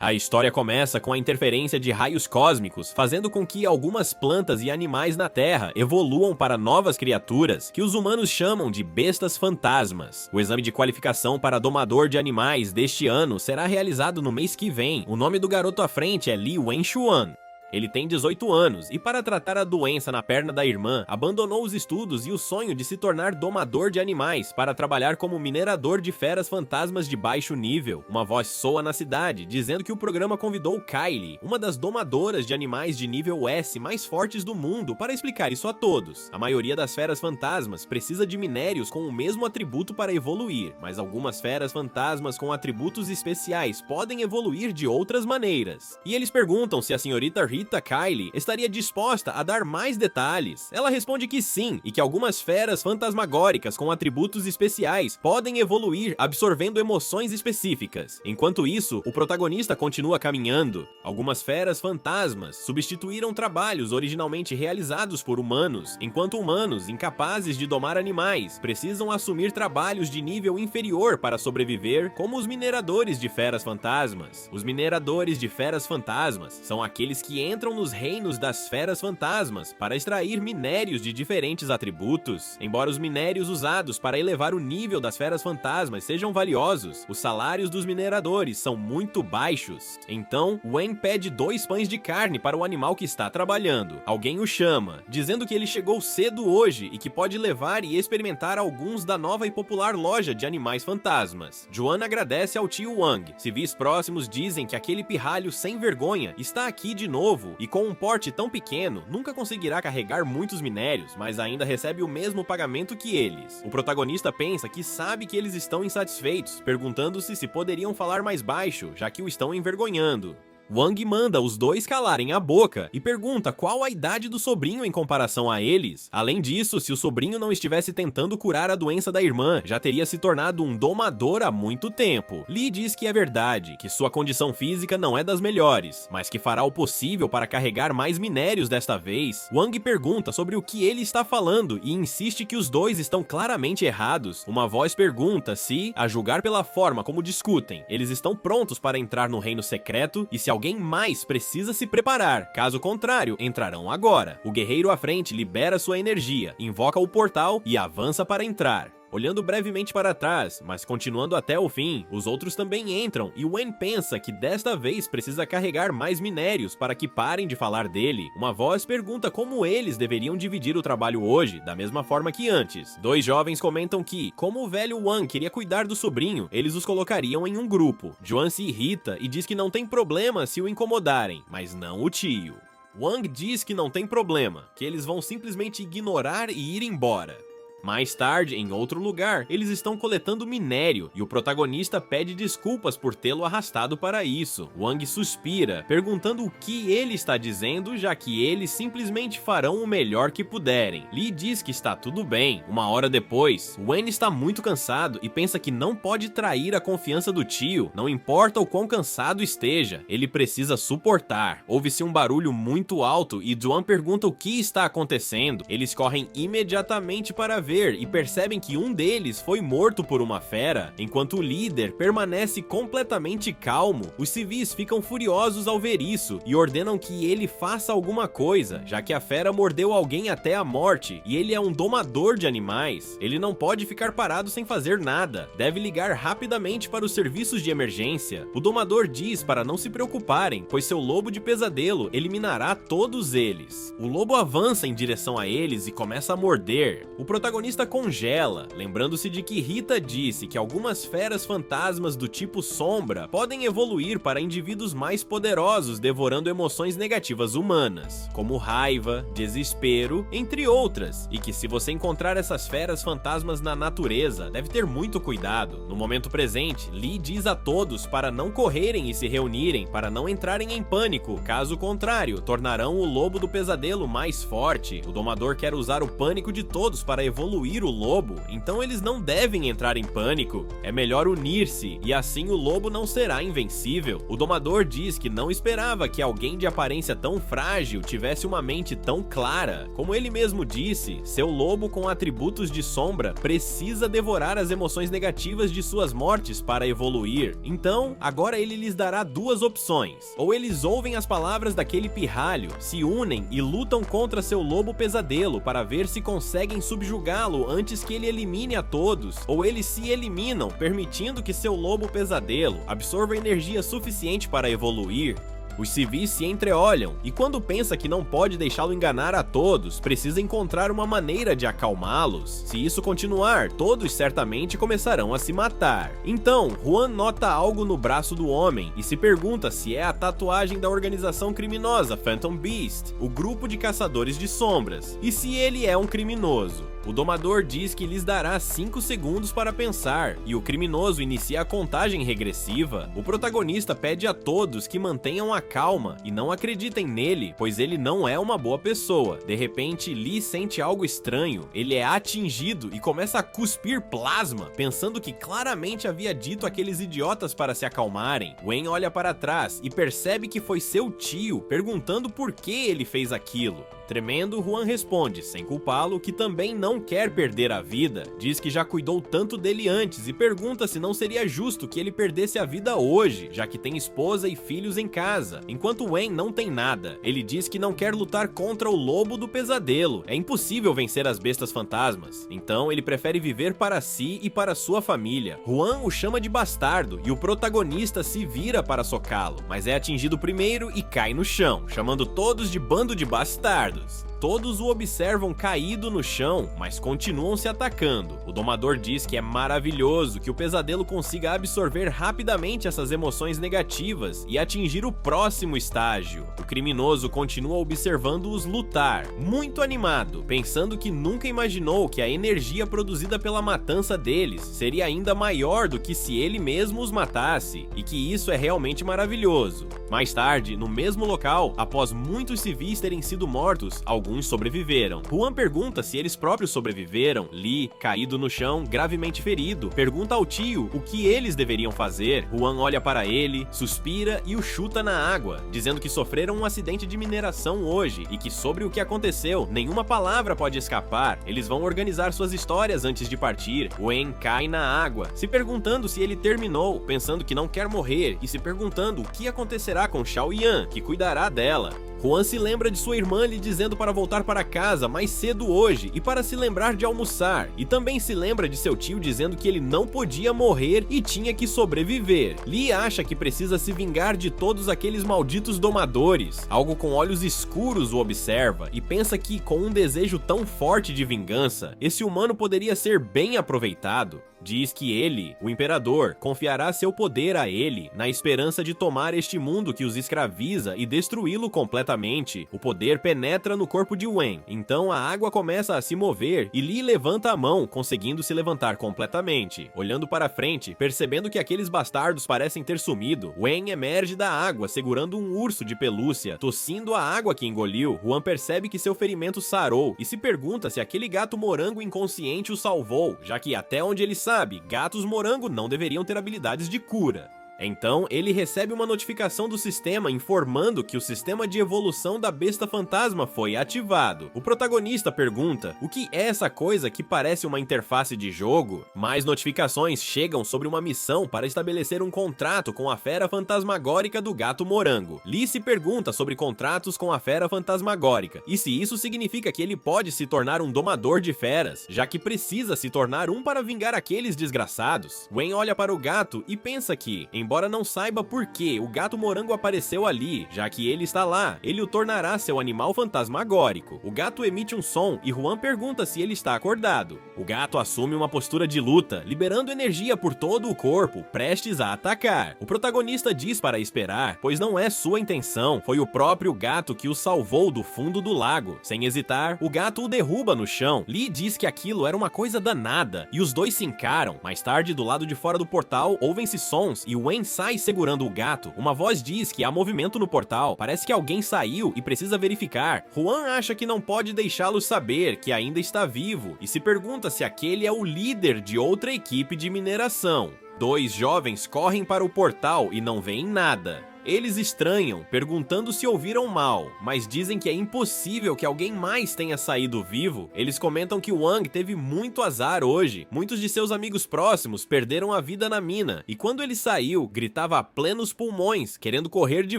A história começa com a interferência de raios cósmicos, fazendo com que algumas plantas e animais na Terra evoluam para novas criaturas, que os humanos chamam de bestas fantasmas. O exame de qualificação para domador de animais deste ano será realizado no mês que vem. O nome do garoto à frente é Li Wenxuan. Ele tem 18 anos e, para tratar a doença na perna da irmã, abandonou os estudos e o sonho de se tornar domador de animais para trabalhar como minerador de feras fantasmas de baixo nível. Uma voz soa na cidade, dizendo que o programa convidou Kylie, uma das domadoras de animais de nível S mais fortes do mundo, para explicar isso a todos. A maioria das feras fantasmas precisa de minérios com o mesmo atributo para evoluir, mas algumas feras fantasmas com atributos especiais podem evoluir de outras maneiras. E eles perguntam se a senhorita Rita Kylie estaria disposta a dar mais detalhes. Ela responde que sim, e que algumas feras fantasmagóricas com atributos especiais podem evoluir absorvendo emoções específicas. Enquanto isso, o protagonista continua caminhando. Algumas feras fantasmas substituíram trabalhos originalmente realizados por humanos, enquanto humanos, incapazes de domar animais, precisam assumir trabalhos de nível inferior para sobreviver, como os mineradores de feras fantasmas. Os mineradores de feras fantasmas são aqueles que entram nos reinos das feras fantasmas para extrair minérios de diferentes atributos. Embora os minérios usados para elevar o nível das feras fantasmas sejam valiosos, os salários dos mineradores são muito baixos. Então, Wen pede 2 pães de carne para o animal que está trabalhando. Alguém o chama, dizendo que ele chegou cedo hoje e que pode levar e experimentar alguns da nova e popular loja de animais fantasmas. Joanna agradece ao tio Wang. Civis próximos dizem que aquele pirralho sem vergonha está aqui de novo e com um porte tão pequeno, nunca conseguirá carregar muitos minérios, mas ainda recebe o mesmo pagamento que eles. O protagonista pensa que sabe que eles estão insatisfeitos, perguntando-se se poderiam falar mais baixo, já que o estão envergonhando. Wang manda os dois calarem a boca e pergunta qual a idade do sobrinho em comparação a eles. Além disso, se o sobrinho não estivesse tentando curar a doença da irmã, já teria se tornado um domador há muito tempo. Li diz que é verdade, que sua condição física não é das melhores, mas que fará o possível para carregar mais minérios desta vez. Wang pergunta sobre o que ele está falando e insiste que os dois estão claramente errados. Uma voz pergunta se, a julgar pela forma como discutem, eles estão prontos para entrar no reino secreto e se alguém mais precisa se preparar, caso contrário, entrarão agora. O guerreiro à frente libera sua energia, invoca o portal e avança para entrar. Olhando brevemente para trás, mas continuando até o fim, os outros também entram e Wen pensa que desta vez precisa carregar mais minérios para que parem de falar dele. Uma voz pergunta como eles deveriam dividir o trabalho hoje, da mesma forma que antes. 2 jovens comentam que, como o velho Wang queria cuidar do sobrinho, eles os colocariam em um grupo. Joan se irrita e diz que não tem problema se o incomodarem, mas não o tio. Wang diz que não tem problema, que eles vão simplesmente ignorar e ir embora. Mais tarde, em outro lugar, eles estão coletando minério e o protagonista pede desculpas por tê-lo arrastado para isso. Wang suspira, perguntando o que ele está dizendo, já que eles simplesmente farão o melhor que puderem. Li diz que está tudo bem. Uma hora depois, Wen está muito cansado e pensa que não pode trair a confiança do tio, não importa o quão cansado esteja, ele precisa suportar. Ouve-se um barulho muito alto e Duan pergunta o que está acontecendo. Eles correm imediatamente para ver e percebem que um deles foi morto por uma fera. Enquanto o líder permanece completamente calmo, os civis ficam furiosos ao ver isso e ordenam que ele faça alguma coisa, já que a fera mordeu alguém até a morte e ele é um domador de animais. Ele não pode ficar parado sem fazer nada, deve ligar rapidamente para os serviços de emergência. O domador diz para não se preocuparem, pois seu lobo de pesadelo eliminará todos eles. O lobo avança em direção a eles e começa a morder. O protagonista congela, lembrando-se de que Rita disse que algumas feras fantasmas do tipo sombra podem evoluir para indivíduos mais poderosos devorando emoções negativas humanas, como raiva, desespero, entre outras, e que se você encontrar essas feras fantasmas na natureza, deve ter muito cuidado. No momento presente, Li diz a todos para não correrem e se reunirem, para não entrarem em pânico, caso contrário, tornarão o lobo do pesadelo mais forte. O domador quer usar o pânico de todos para evoluir evoluir o lobo, então eles não devem entrar em pânico. É melhor unir-se, e assim o lobo não será invencível. O domador diz que não esperava que alguém de aparência tão frágil tivesse uma mente tão clara. Como ele mesmo disse, seu lobo com atributos de sombra precisa devorar as emoções negativas de suas mortes para evoluir. Então, agora ele lhes dará duas opções. Ou eles ouvem as palavras daquele pirralho, se unem e lutam contra seu lobo pesadelo para ver se conseguem subjugá-lo antes que ele elimine a todos, ou eles se eliminam, permitindo que seu lobo pesadelo absorva energia suficiente para evoluir. Os civis se entreolham, e quando pensa que não pode deixá-lo enganar a todos, precisa encontrar uma maneira de acalmá-los. Se isso continuar, todos certamente começarão a se matar. Então, Juan nota algo no braço do homem e se pergunta se é a tatuagem da organização criminosa Phantom Beast, o grupo de caçadores de sombras, e se ele é um criminoso. O domador diz que lhes dará 5 segundos para pensar, e o criminoso inicia a contagem regressiva. O protagonista pede a todos que mantenham a calma e não acreditem nele, pois ele não é uma boa pessoa. De repente, Lee sente algo estranho. Ele é atingido e começa a cuspir plasma, pensando que claramente havia dito àqueles idiotas para se acalmarem. Wayne olha para trás e percebe que foi seu tio, perguntando por que ele fez aquilo. Tremendo, Juan responde, sem culpá-lo, que também não quer perder a vida. Diz que já cuidou tanto dele antes e pergunta se não seria justo que ele perdesse a vida hoje, já que tem esposa e filhos em casa, enquanto Wayne não tem nada. Ele diz que não quer lutar contra o lobo do pesadelo. É impossível vencer as bestas fantasmas. Então ele prefere viver para si e para sua família. Juan o chama de bastardo e o protagonista se vira para socá-lo, mas é atingido primeiro e cai no chão, chamando todos de bando de bastardos. Todos o observam caído no chão, mas continuam se atacando. O domador diz que é maravilhoso que o pesadelo consiga absorver rapidamente essas emoções negativas e atingir o próximo estágio. O criminoso continua observando-os lutar, muito animado, pensando que nunca imaginou que a energia produzida pela matança deles seria ainda maior do que se ele mesmo os matasse, e que isso é realmente maravilhoso. Mais tarde, no mesmo local, após muitos civis terem sido mortos, alguns sobreviveram. Juan pergunta se eles próprios sobreviveram. Lee, caído no chão, gravemente ferido, pergunta ao tio o que eles deveriam fazer. Juan olha para ele, suspira e o chuta na água, dizendo que sofreram um acidente de mineração hoje e que sobre o que aconteceu, nenhuma palavra pode escapar. Eles vão organizar suas histórias antes de partir. Wayne cai na água, se perguntando se ele terminou, pensando que não quer morrer e se perguntando o que acontecerá com Xiao Yan, que cuidará dela. Juan se lembra de sua irmã lhe dizendo para voltar para casa mais cedo hoje e para se lembrar de almoçar, e também se lembra de seu tio dizendo que ele não podia morrer e tinha que sobreviver. Lee acha que precisa se vingar de todos aqueles malditos domadores. Algo com olhos escuros o observa e pensa que, com um desejo tão forte de vingança, esse humano poderia ser bem aproveitado. Diz que ele, o imperador, confiará seu poder a ele, na esperança de tomar este mundo que os escraviza e destruí-lo completamente. O poder penetra no corpo de Wayne, então a água começa a se mover e Lee levanta a mão, conseguindo se levantar completamente. Olhando para frente, percebendo que aqueles bastardos parecem ter sumido, Wayne emerge da água segurando um urso de pelúcia, tossindo a água que engoliu. Juan percebe que seu ferimento sarou e se pergunta se aquele gato morango inconsciente o salvou, já que até onde ele sabe, gatos morango não deveriam ter habilidades de cura. Então, ele recebe uma notificação do sistema informando que o sistema de evolução da besta fantasma foi ativado. O protagonista pergunta o que é essa coisa que parece uma interface de jogo. Mais notificações chegam sobre uma missão para estabelecer um contrato com a fera fantasmagórica do gato morango. Lee se pergunta sobre contratos com a fera fantasmagórica e se isso significa que ele pode se tornar um domador de feras, já que precisa se tornar um para vingar aqueles desgraçados. Wayne olha para o gato e pensa que, embora não saiba por que o gato morango apareceu ali, já que ele está lá, ele o tornará seu animal fantasmagórico. O gato emite um som e Juan pergunta se ele está acordado. O gato assume uma postura de luta, liberando energia por todo o corpo, prestes a atacar. O protagonista diz para esperar, pois não é sua intenção, foi o próprio gato que o salvou do fundo do lago. Sem hesitar, o gato o derruba no chão. Lee diz que aquilo era uma coisa danada, e os dois se encaram. Mais tarde, do lado de fora do portal, ouvem-se sons e Wayne Wen sai segurando o gato, uma voz diz que há movimento no portal, parece que alguém saiu e precisa verificar. Juan acha que não pode deixá-lo saber que ainda está vivo e se pergunta se aquele é o líder de outra equipe de mineração. Dois jovens correm para o portal e não veem nada. Eles estranham, perguntando se ouviram mal, mas dizem que é impossível que alguém mais tenha saído vivo. Eles comentam que Wang teve muito azar hoje. Muitos de seus amigos próximos perderam a vida na mina, e quando ele saiu, gritava a plenos pulmões, querendo correr de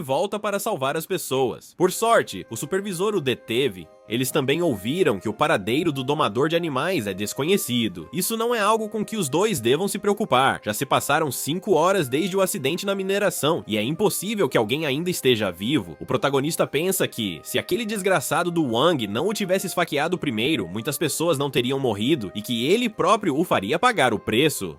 volta para salvar as pessoas. Por sorte, o supervisor o deteve. Eles também ouviram que o paradeiro do domador de animais é desconhecido. Isso não é algo com que os dois devam se preocupar. Já se passaram 5 horas desde o acidente na mineração, e é impossível que alguém ainda esteja vivo. O protagonista pensa que, se aquele desgraçado do Wang não o tivesse esfaqueado primeiro, muitas pessoas não teriam morrido, e que ele próprio o faria pagar o preço.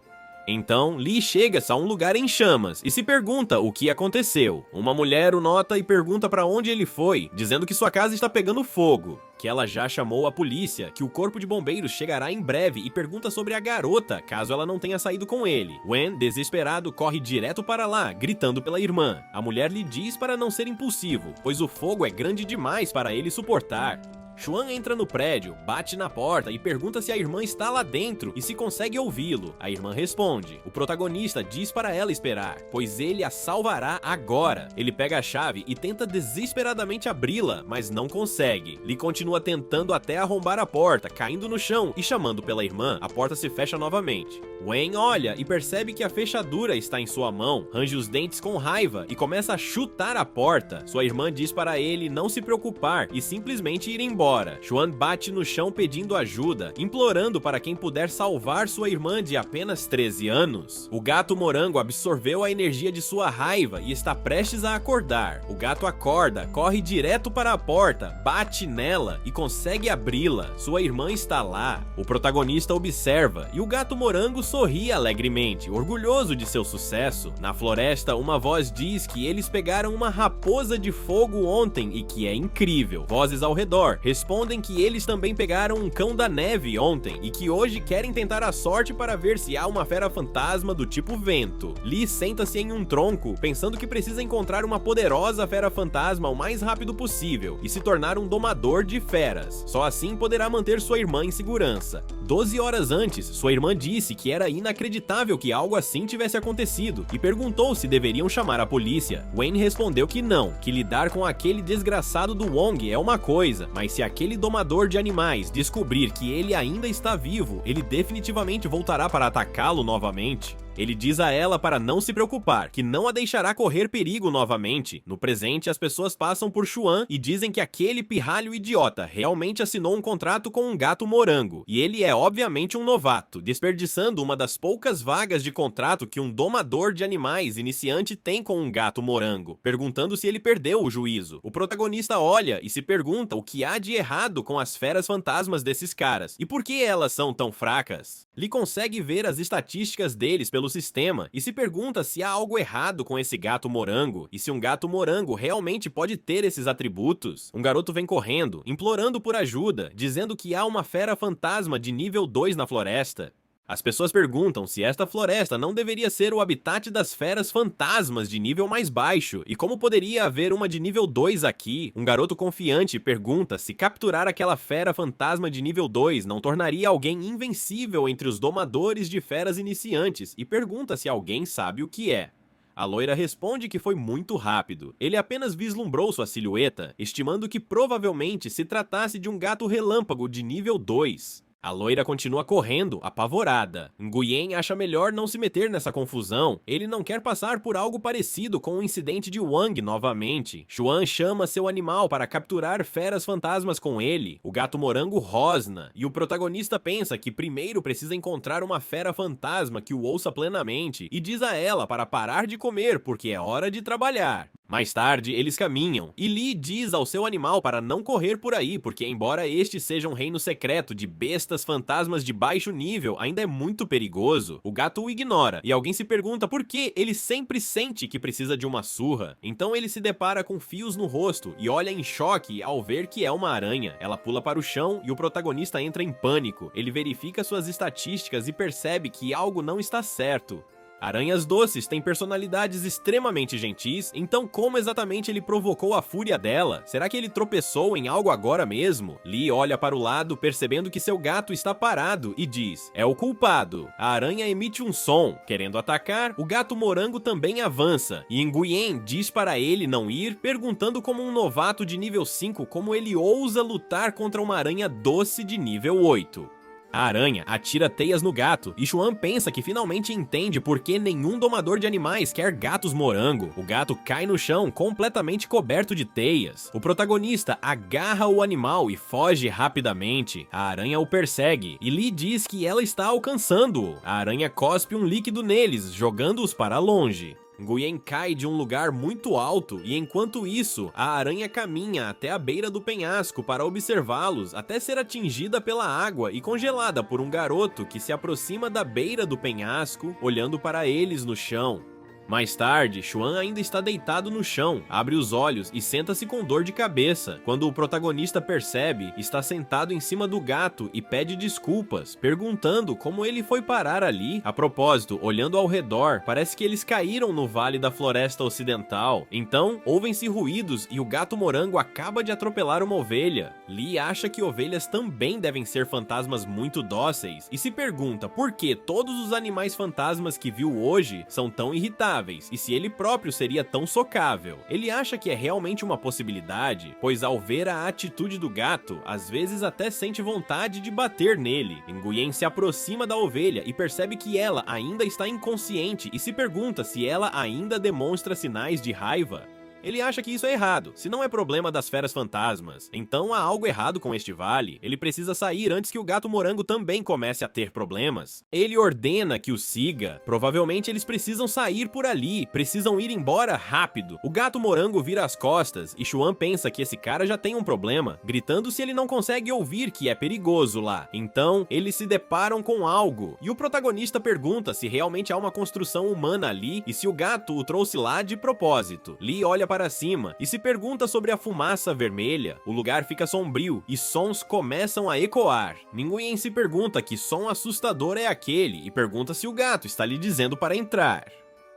Então, Lee chega a um lugar em chamas e se pergunta o que aconteceu. Uma mulher o nota e pergunta para onde ele foi, dizendo que sua casa está pegando fogo, que ela já chamou a polícia, que o corpo de bombeiros chegará em breve e pergunta sobre a garota, caso ela não tenha saído com ele. Wen, desesperado, corre direto para lá, gritando pela irmã. A mulher lhe diz para não ser impulsivo, pois o fogo é grande demais para ele suportar. Xuan entra no prédio, bate na porta e pergunta se a irmã está lá dentro e se consegue ouvi-lo. A irmã responde. O protagonista diz para ela esperar, pois ele a salvará agora. Ele pega a chave e tenta desesperadamente abri-la, mas não consegue. Lee continua tentando até arrombar a porta, caindo no chão e chamando pela irmã. A porta se fecha novamente. Wen olha e percebe que a fechadura está em sua mão, range os dentes com raiva e começa a chutar a porta. Sua irmã diz para ele não se preocupar e simplesmente ir embora. Xuan bate no chão pedindo ajuda, implorando para quem puder salvar sua irmã de apenas 13 anos. O gato morango absorveu a energia de sua raiva e está prestes a acordar. O gato acorda, corre direto para a porta, bate nela e consegue abri-la. Sua irmã está lá. O protagonista observa e o gato morango sorri alegremente, orgulhoso de seu sucesso. Na floresta, uma voz diz que eles pegaram uma raposa de fogo ontem e que é incrível. Vozes ao redor respondem que eles também pegaram um cão da neve ontem e que hoje querem tentar a sorte para ver se há uma fera fantasma do tipo vento. Lee senta-se em um tronco, pensando que precisa encontrar uma poderosa fera fantasma o mais rápido possível e se tornar um domador de feras. Só assim poderá manter sua irmã em segurança. 12 horas antes, sua irmã disse que era inacreditável que algo assim tivesse acontecido e perguntou se deveriam chamar a polícia. Wayne respondeu que não, que lidar com aquele desgraçado do Wong é uma coisa, mas se aquele domador de animais descobrir que ele ainda está vivo, ele definitivamente voltará para atacá-lo novamente. Ele diz a ela para não se preocupar, que não a deixará correr perigo novamente. No presente, as pessoas passam por Xuan e dizem que aquele pirralho idiota realmente assinou um contrato com um gato morango, e ele é obviamente um novato, desperdiçando uma das poucas vagas de contrato que um domador de animais iniciante tem com um gato morango, perguntando se ele perdeu o juízo. O protagonista olha e se pergunta o que há de errado com as feras fantasmas desses caras, e por que elas são tão fracas. Lee consegue ver as estatísticas deles pelo sistema e se pergunta se há algo errado com esse gato morango e se um gato morango realmente pode ter esses atributos. Um garoto vem correndo, implorando por ajuda, dizendo que há uma fera fantasma de nível 2 na floresta. As pessoas perguntam se esta floresta não deveria ser o habitat das feras fantasmas de nível mais baixo, e como poderia haver uma de nível 2 aqui. Um garoto confiante pergunta se capturar aquela fera fantasma de nível 2 não tornaria alguém invencível entre os domadores de feras iniciantes, e pergunta se alguém sabe o que é. A loira responde que foi muito rápido. Ele apenas vislumbrou sua silhueta, estimando que provavelmente se tratasse de um gato relâmpago de nível 2. A loira continua correndo, apavorada. Nguyen acha melhor não se meter nessa confusão. Ele não quer passar por algo parecido com o incidente de Wang novamente. Xuan chama seu animal para capturar feras fantasmas com ele. O gato morango rosna, e o protagonista pensa que primeiro precisa encontrar uma fera fantasma que o ouça plenamente e diz a ela para parar de comer porque é hora de trabalhar. Mais tarde, eles caminham, e Lee diz ao seu animal para não correr por aí, porque embora este seja um reino secreto de bestas fantasmas de baixo nível, ainda é muito perigoso. O gato o ignora, e alguém se pergunta por que ele sempre sente que precisa de uma surra. Então ele se depara com fios no rosto, e olha em choque ao ver que é uma aranha. Ela pula para o chão, e o protagonista entra em pânico. Ele verifica suas estatísticas e percebe que algo não está certo. Aranhas doces têm personalidades extremamente gentis, então como exatamente ele provocou a fúria dela? Será que ele tropeçou em algo agora mesmo? Lee olha para o lado, percebendo que seu gato está parado e diz: é o culpado. A aranha emite um som. Querendo atacar, o gato morango também avança, e Nguyen diz para ele não ir, perguntando como um novato de nível 5 como ele ousa lutar contra uma aranha doce de nível 8. A aranha atira teias no gato, e Xuan pensa que finalmente entende por que nenhum domador de animais quer gatos morango. O gato cai no chão, completamente coberto de teias. O protagonista agarra o animal e foge rapidamente. A aranha o persegue, e Lee diz que ela está alcançando-o. A aranha cospe um líquido neles, jogando-os para longe. Nguyen cai de um lugar muito alto e enquanto isso, a aranha caminha até a beira do penhasco para observá-los até ser atingida pela água e congelada por um garoto que se aproxima da beira do penhasco, olhando para eles no chão. Mais tarde, Xuan ainda está deitado no chão, abre os olhos e senta-se com dor de cabeça. Quando o protagonista percebe, está sentado em cima do gato e pede desculpas, perguntando como ele foi parar ali. A propósito, olhando ao redor, parece que eles caíram no vale da floresta ocidental. Então, ouvem-se ruídos e o gato morango acaba de atropelar uma ovelha. Lee acha que ovelhas também devem ser fantasmas muito dóceis e se pergunta por que todos os animais fantasmas que viu hoje são tão irritáveis. E se ele próprio seria tão socável. Ele acha que é realmente uma possibilidade, pois ao ver a atitude do gato, às vezes até sente vontade de bater nele. Nguyen se aproxima da ovelha e percebe que ela ainda está inconsciente e se pergunta se ela ainda demonstra sinais de raiva. Ele acha que isso é errado, se não é problema das feras fantasmas. Então há algo errado com este vale. Ele precisa sair antes que o gato morango também comece a ter problemas. Ele ordena que o siga. Provavelmente eles precisam sair por ali, precisam ir embora rápido. O gato morango vira as costas e Xuan pensa que esse cara já tem um problema, gritando se ele não consegue ouvir que é perigoso lá. Então eles se deparam com algo e o protagonista pergunta se realmente há uma construção humana ali e se o gato o trouxe lá de propósito. Lee olha para cima e se pergunta sobre a fumaça vermelha. O lugar fica sombrio e sons começam a ecoar. Nguyen se pergunta que som assustador é aquele e pergunta se o gato está lhe dizendo para entrar.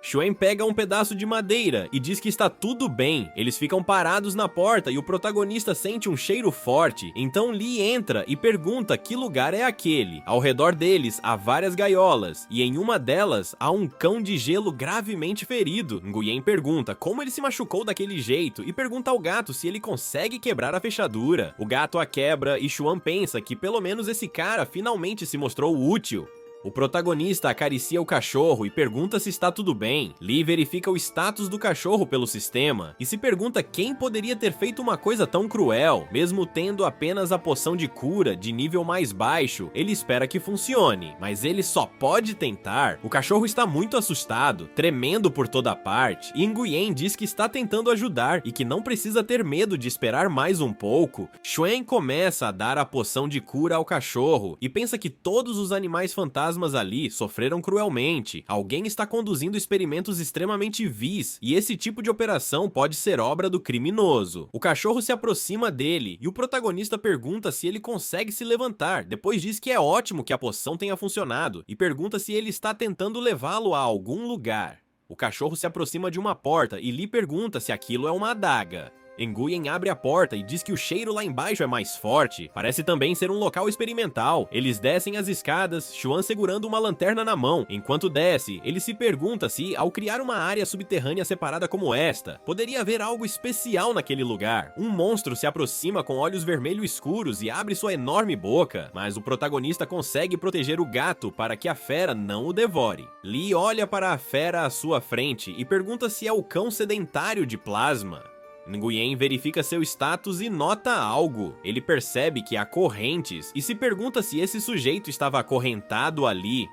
Xuan pega um pedaço de madeira e diz que está tudo bem. Eles ficam parados na porta e o protagonista sente um cheiro forte. Então Lee entra e pergunta que lugar é aquele. Ao redor deles há várias gaiolas e em uma delas há um cão de gelo gravemente ferido. Nguyen pergunta como ele se machucou daquele jeito e pergunta ao gato se ele consegue quebrar a fechadura. O gato a quebra e Xuan pensa que pelo menos esse cara finalmente se mostrou útil. O protagonista acaricia o cachorro e pergunta se está tudo bem. Lee verifica o status do cachorro pelo sistema e se pergunta quem poderia ter feito uma coisa tão cruel. Mesmo tendo apenas a poção de cura de nível mais baixo, ele espera que funcione, mas ele só pode tentar. O cachorro está muito assustado, tremendo por toda parte, e Nguyen diz que está tentando ajudar e que não precisa ter medo de esperar mais um pouco. Xuan começa a dar a poção de cura ao cachorro e pensa que todos os animais fantasmas ali sofreram cruelmente. Alguém está conduzindo experimentos extremamente vis, e esse tipo de operação pode ser obra do criminoso. O cachorro se aproxima dele, e o protagonista pergunta se ele consegue se levantar, depois diz que é ótimo que a poção tenha funcionado, e pergunta se ele está tentando levá-lo a algum lugar. O cachorro se aproxima de uma porta e lhe pergunta se aquilo é uma adaga. Nguyen abre a porta e diz que o cheiro lá embaixo é mais forte. Parece também ser um local experimental. Eles descem as escadas, Xuan segurando uma lanterna na mão. Enquanto desce, ele se pergunta se, ao criar uma área subterrânea separada como esta, poderia haver algo especial naquele lugar. Um monstro se aproxima com olhos vermelho escuros e abre sua enorme boca, mas o protagonista consegue proteger o gato para que a fera não o devore. Lee olha para a fera à sua frente e pergunta se é o cão sedentário de plasma. Nguyen verifica seu status e nota algo. Ele percebe que há correntes e se pergunta se esse sujeito estava acorrentado ali.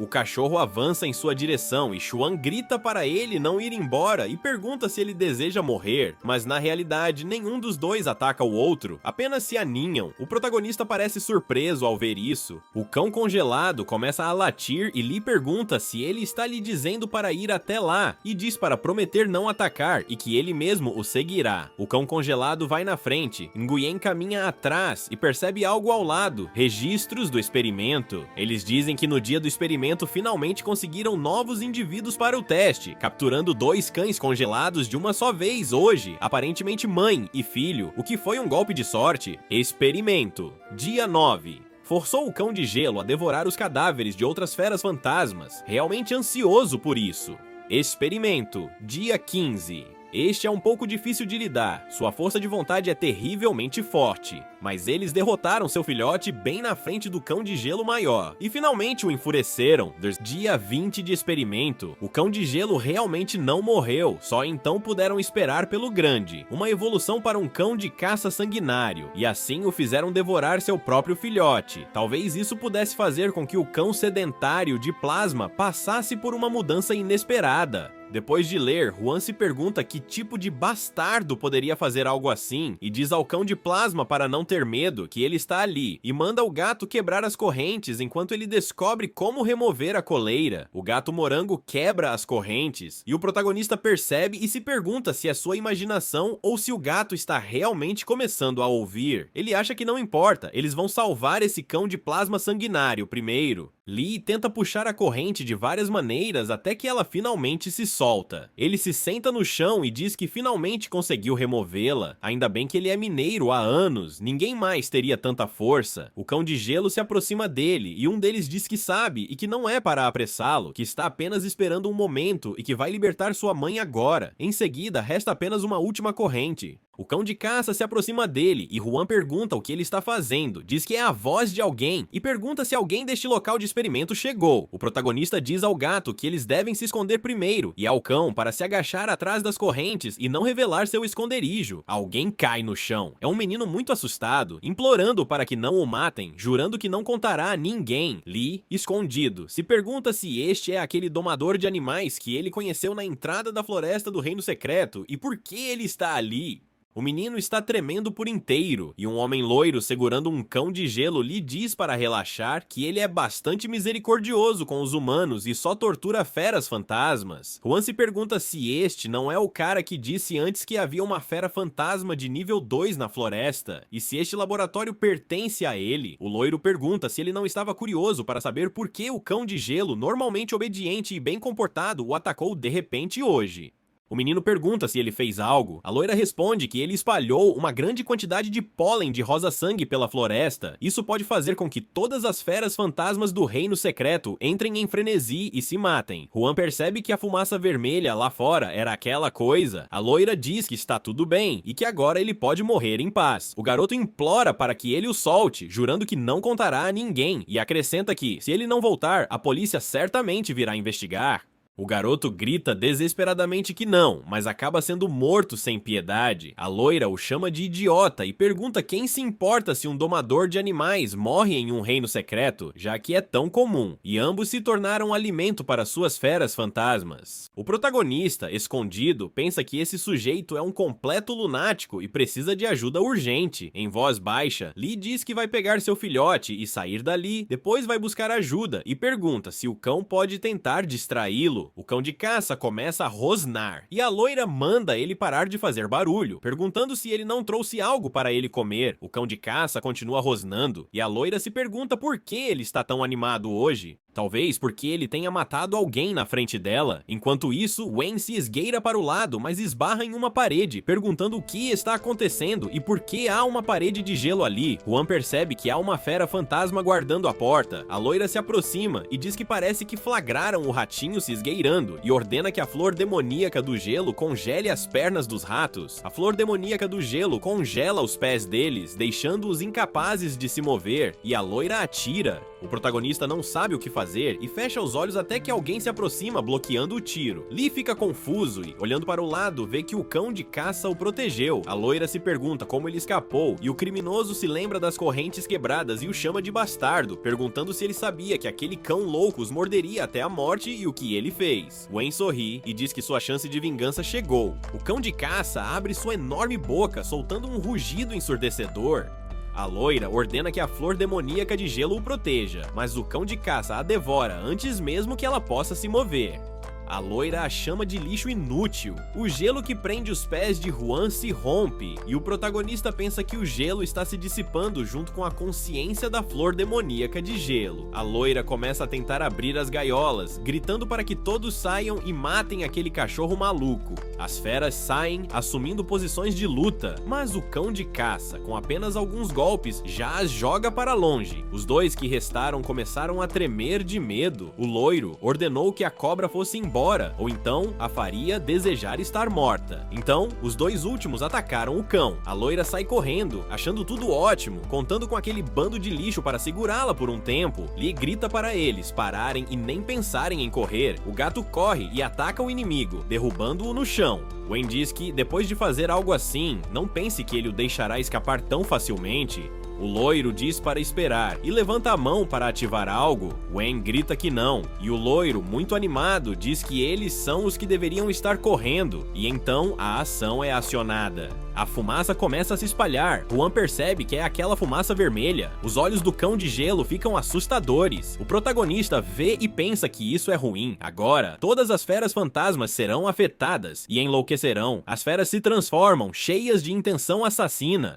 O cachorro avança em sua direção e Xuan grita para ele não ir embora e pergunta se ele deseja morrer, mas na realidade nenhum dos dois ataca o outro, apenas se aninham. O protagonista parece surpreso ao ver isso. O cão congelado começa a latir e lhe pergunta se ele está lhe dizendo para ir até lá e diz para prometer não atacar e que ele mesmo o seguirá. O cão congelado vai na frente, Nguyen caminha atrás e percebe algo ao lado, registros do experimento. Eles dizem que no dia do experimento experimento finalmente conseguiram novos indivíduos para o teste, capturando 2 cães congelados de uma só vez hoje, aparentemente mãe e filho, o que foi um golpe de sorte. Experimento. Dia 9. Forçou o cão de gelo a devorar os cadáveres de outras feras fantasmas, realmente ansioso por isso. Experimento. Dia 15. Este é um pouco difícil de lidar, sua força de vontade é terrivelmente forte, mas eles derrotaram seu filhote bem na frente do cão de gelo maior, e finalmente o enfureceram. Dia 20 de experimento, o cão de gelo realmente não morreu, só então puderam esperar pelo grande, uma evolução para um cão de caça sanguinário, e assim o fizeram devorar seu próprio filhote. Talvez isso pudesse fazer com que o cão sedentário de plasma passasse por uma mudança inesperada. Depois de ler, Juan se pergunta que tipo de bastardo poderia fazer algo assim e diz ao cão de plasma para não ter medo que ele está ali e manda o gato quebrar as correntes enquanto ele descobre como remover a coleira. O gato morango quebra as correntes e o protagonista percebe e se pergunta se é sua imaginação ou se o gato está realmente começando a ouvir. Ele acha que não importa, eles vão salvar esse cão de plasma sanguinário primeiro. Lee tenta puxar a corrente de várias maneiras até que ela finalmente se solta. Ele se senta no chão e diz que finalmente conseguiu removê-la. Ainda bem que ele é mineiro há anos, ninguém mais teria tanta força. O cão de gelo se aproxima dele e um deles diz que sabe e que não é para apressá-lo, que está apenas esperando um momento e que vai libertar sua mãe agora. Em seguida, resta apenas uma última corrente. O cão de caça se aproxima dele e Juan pergunta o que ele está fazendo, diz que é a voz de alguém e pergunta se alguém deste local de experimento chegou. O protagonista diz ao gato que eles devem se esconder primeiro e ao cão para se agachar atrás das correntes e não revelar seu esconderijo. Alguém cai no chão. É um menino muito assustado, implorando para que não o matem, jurando que não contará a ninguém. Lee, escondido, se pergunta se este é aquele domador de animais que ele conheceu na entrada da floresta do Reino Secreto e por que ele está ali. O menino está tremendo por inteiro, e um homem loiro segurando um cão de gelo lhe diz para relaxar que ele é bastante misericordioso com os humanos e só tortura feras fantasmas. Juan se pergunta se este não é o cara que disse antes que havia uma fera fantasma de nível 2 na floresta, e se este laboratório pertence a ele. O loiro pergunta se ele não estava curioso para saber por que o cão de gelo, normalmente obediente e bem comportado, o atacou de repente hoje. O menino pergunta se ele fez algo. A loira responde que ele espalhou uma grande quantidade de pólen de rosa-sangue pela floresta. Isso pode fazer com que todas as feras fantasmas do Reino Secreto entrem em frenesi e se matem. Juan percebe que a fumaça vermelha lá fora era aquela coisa. A loira diz que está tudo bem e que agora ele pode morrer em paz. O garoto implora para que ele o solte, jurando que não contará a ninguém, e acrescenta que, se ele não voltar, a polícia certamente virá investigar. O garoto grita desesperadamente que não, mas acaba sendo morto sem piedade. A loira o chama de idiota e pergunta quem se importa se um domador de animais morre em um reino secreto, já que é tão comum, e ambos se tornaram alimento para suas feras fantasmas. O protagonista, escondido, pensa que esse sujeito é um completo lunático e precisa de ajuda urgente. Em voz baixa, Lee diz que vai pegar seu filhote e sair dali, depois vai buscar ajuda e pergunta se o cão pode tentar distraí-lo. O cão de caça começa a rosnar, e a loira manda ele parar de fazer barulho, perguntando se ele não trouxe algo para ele comer. O cão de caça continua rosnando, e a loira se pergunta por que ele está tão animado hoje. Talvez porque ele tenha matado alguém na frente dela. Enquanto isso, Wayne se esgueira para o lado, mas esbarra em uma parede, perguntando o que está acontecendo e por que há uma parede de gelo ali. Juan percebe que há uma fera fantasma guardando a porta. A loira se aproxima e diz que parece que flagraram o ratinho se esgueirando e ordena que a flor demoníaca do gelo congele as pernas dos ratos. A flor demoníaca do gelo congela os pés deles, deixando-os incapazes de se mover, e a loira atira. O protagonista não sabe o que fazer e fecha os olhos até que alguém se aproxima, bloqueando o tiro. Lee fica confuso e, olhando para o lado, vê que o cão de caça o protegeu. A loira se pergunta como ele escapou e o criminoso se lembra das correntes quebradas e o chama de bastardo, perguntando se ele sabia que aquele cão louco os morderia até a morte e o que ele fez. Wayne sorri e diz que sua chance de vingança chegou. O cão de caça abre sua enorme boca, soltando um rugido ensurdecedor. A loira ordena que a flor demoníaca de gelo o proteja, mas o cão de caça a devora antes mesmo que ela possa se mover. A loira a chama de lixo inútil. O gelo que prende os pés de Juan se rompe, e o protagonista pensa que o gelo está se dissipando junto com a consciência da flor demoníaca de gelo. A loira começa a tentar abrir as gaiolas, gritando para que todos saiam e matem aquele cachorro maluco. As feras saem, assumindo posições de luta, mas o cão de caça, com apenas alguns golpes, já as joga para longe. Os dois que restaram começaram a tremer de medo. O loiro ordenou que a cobra fosse embora, ou então a faria desejar estar morta. Então, os dois últimos atacaram o cão. A loira sai correndo, achando tudo ótimo, contando com aquele bando de lixo para segurá-la por um tempo. Lee grita para eles pararem e nem pensarem em correr. O gato corre e ataca o inimigo, derrubando-o no chão. Wen diz que, depois de fazer algo assim, não pense que ele o deixará escapar tão facilmente. O loiro diz para esperar e levanta a mão para ativar algo. Wen grita que não, e o loiro, muito animado, diz que eles são os que deveriam estar correndo, e então a ação é acionada. A fumaça começa a se espalhar. Juan percebe que é aquela fumaça vermelha. Os olhos do cão de gelo ficam assustadores. O protagonista vê e pensa que isso é ruim. Agora, todas as feras fantasmas serão afetadas e enlouquecerão. As feras se transformam, cheias de intenção assassina.